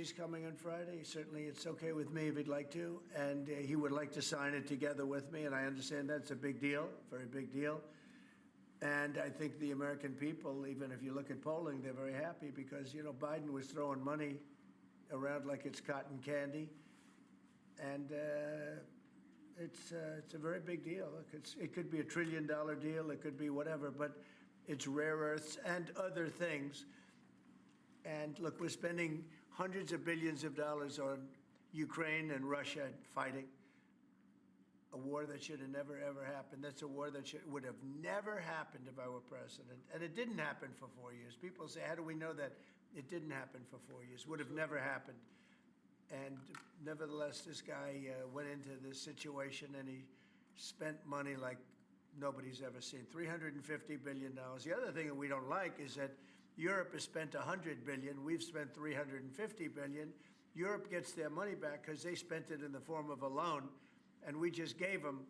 he's coming on Friday. Certainly, it's okay with me if he'd like to, and he would like to sign it together with me. And I understand that's a big deal, very big deal. And I think the American people, even if you look at polling, they're very happy because Biden was throwing money around like it's cotton candy, and it's a very big deal. Look, it could be $1 trillion deal, it could be whatever, but it's rare earths and other things. And look, we're spending hundreds of billions of dollars on Ukraine and Russia fighting a war that should have never, ever happened. That's a war that would have never happened if I were president. And it didn't happen for 4 years. People say, how do we know that it didn't happen for 4 years? Would have never happened. And nevertheless, this guy went into this situation and he spent money like nobody's ever seen, $350 billion. The other thing that we don't like is that Europe has spent $100 billion. We've spent $350 billion. Europe gets their money back because they spent it in the form of a loan, and we just gave them,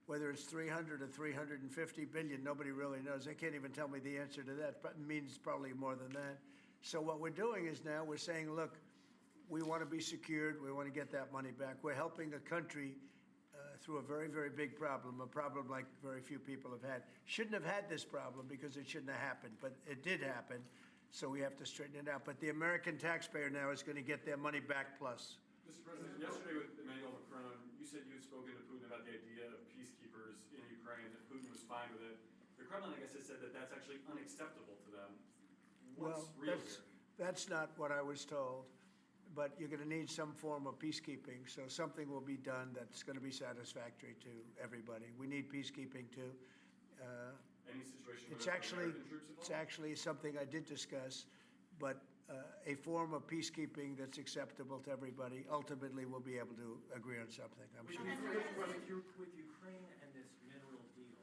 whether it's 300 or 350 billion, nobody really knows. They can't even tell me the answer to that, but it means probably more than that. So what we're doing is now we're saying, look, we want to be secured. We want to get that money back. We're helping a country through a very, very big problem, a problem like very few people have had. Shouldn't have had this problem because it shouldn't have happened, but it did happen, so we have to straighten it out. But the American taxpayer now is going to get their money back plus. Mr. President, yesterday with Emmanuel Macron, you said you had spoken to Putin about the idea of peacekeepers in Ukraine, that Putin was fine with it. The Kremlin, I guess, has said that that's actually unacceptable to them. What's real here? That's not what I was told. But you're going to need some form of peacekeeping, so something will be done that's going to be satisfactory to everybody. We need peacekeeping too. Any situation it's actually something I did discuss, but a form of peacekeeping that's acceptable to everybody. Ultimately, we'll be able to agree on something, I'm sure. With Ukraine and this mineral deal,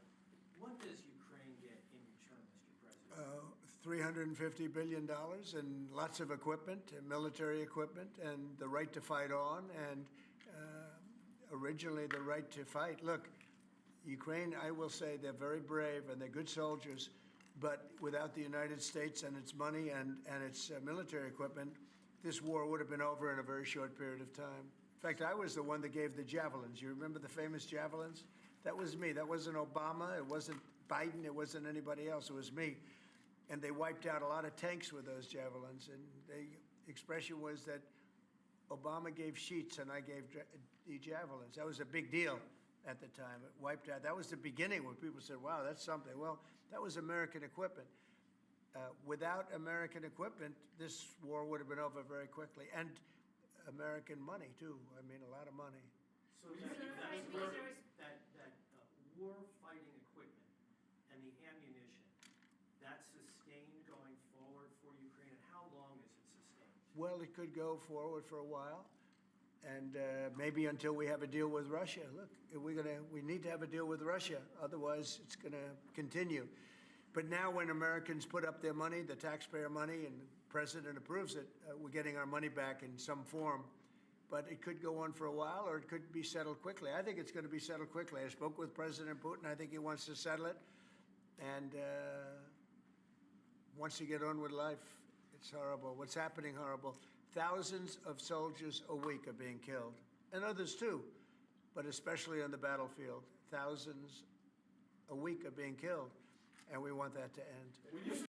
what does Ukraine get in return, Mr. President? $350 billion and lots of equipment, and military equipment, and the right to fight on, and originally the right to fight. Look, Ukraine, I will say they're very brave and they're good soldiers, but without the United States and its money and its military equipment, this war would have been over in a very short period of time. In fact, I was the one that gave the javelins. You remember the famous javelins? That was me. That wasn't Obama. It wasn't Biden. It wasn't anybody else. It was me. And they wiped out a lot of tanks with those javelins. And the expression was that Obama gave sheets and I gave the javelins. That was a big deal at the time. It wiped out. That was the beginning when people said, wow, that's something. Well, that was American equipment. Without American equipment, this war would have been over very quickly. And American money, too. I mean, a lot of money. So that war-fighting equipment and the ammunition, that's sustained going forward for Ukraine, and how long is it sustained? Well, it could go forward for a while, and maybe until we have a deal with Russia. Look, we need to have a deal with Russia, otherwise it's going to continue. But now when Americans put up their money, the taxpayer money, and the president approves it, we're getting our money back in some form. But it could go on for a while, or it could be settled quickly. I think it's going to be settled quickly. I spoke with President Putin. I think he wants to settle it, and wants to get on with life. It's horrible. What's happening horrible. Thousands of soldiers a week are being killed, and others too, but especially on the battlefield. Thousands a week are being killed, and we want that to end. When you